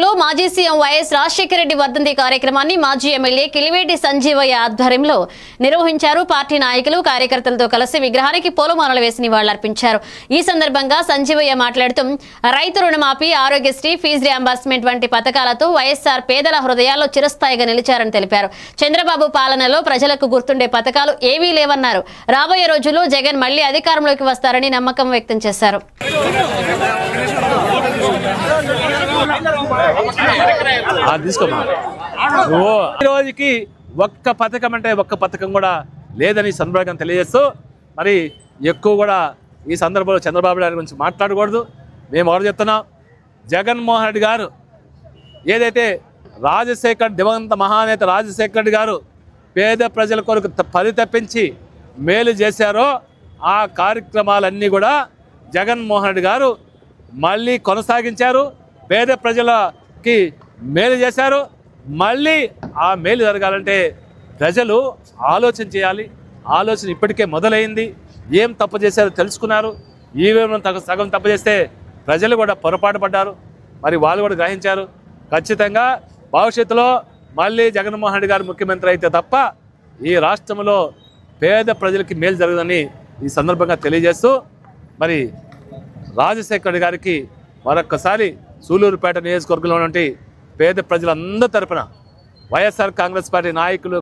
మాజీ CM YS Rajasekhara Reddy వర్ధంతి కార్యక్రమాన్ని మాజీ ఎమ్మెల్యే కిలివేటి సంజీవయ్య ఆధ్వర్యంలో నిర్వహించారు. పార్టీ నాయకులు కార్యకర్తలతో కలిసి విగ్రహానికి పూలమాలలు వేసి నివాళులర్పించారు. ఈ సందర్భంగా సంజీవయ్య మాట్లాడుతూ రైతు రుణమాఫీ, ఆరోగ్యశ్రీ, ఫీజు రియంబర్స్మెంట్ వంటి పథకాలతో వైఎస్ఆర్ పేదల హృదయాల్లో చిరస్థాయిగా నిలిచారని తెలిపారు. చంద్రబాబు పాలనలో ప్రజలకు గుర్తుండే పథకాలు ఏవీ లేవన్నారు. రాబోయే రోజుల్లో జగన్ మళ్లీ అధికారంలోకి వస్తారని నమ్మకం వ్యక్తం చేశారు. రోజుకి ఒక్క పథకం అంటే ఒక్క పథకం కూడా లేదని సందర్భంగా తెలియజేస్తూ మరి ఎక్కువ కూడా ఈ సందర్భంలో చంద్రబాబు నాయుడు గురించి మాట్లాడకూడదు. మేము ఎవరు చెప్తున్నాం, జగన్మోహన్ రెడ్డి గారు ఏదైతే దివంగత మహానేత రాజశేఖర రెడ్డి గారు పేద ప్రజల కొరకు పరితపించి మేలు చేశారో ఆ కార్యక్రమాలన్నీ కూడా జగన్మోహన్ రెడ్డి గారు మళ్ళీ కొనసాగించారు. పేద ప్రజలకి మేలు చేశారు. మళ్ళీ ఆ మేలు జరగాలంటే ప్రజలు ఆలోచన చేయాలి. ఆలోచన ఇప్పటికే మొదలైంది. ఏం తప్పు చేశారో తెలుసుకున్నారు. ఈవేళ సగం తప్పు చేస్తే ప్రజలు కూడా పొరపాటు పడ్డారు. మరి వాళ్ళు కూడా గ్రహించారు. ఖచ్చితంగా భవిష్యత్తులో మళ్ళీ జగన్మోహన్ రెడ్డి గారు ముఖ్యమంత్రి అయితే తప్ప ఈ రాష్ట్రంలో పేద ప్రజలకి మేలు జరగదని ఈ సందర్భంగా తెలియజేస్తూ మరి రాజశేఖర రెడ్డి గారికి మరొక్కసారి సూలూరుపేట నియోజకవర్గంలో ఉన్నటువంటి పేద ప్రజలందరి తరపున వైఎస్ఆర్ కాంగ్రెస్ పార్టీ నాయకులు,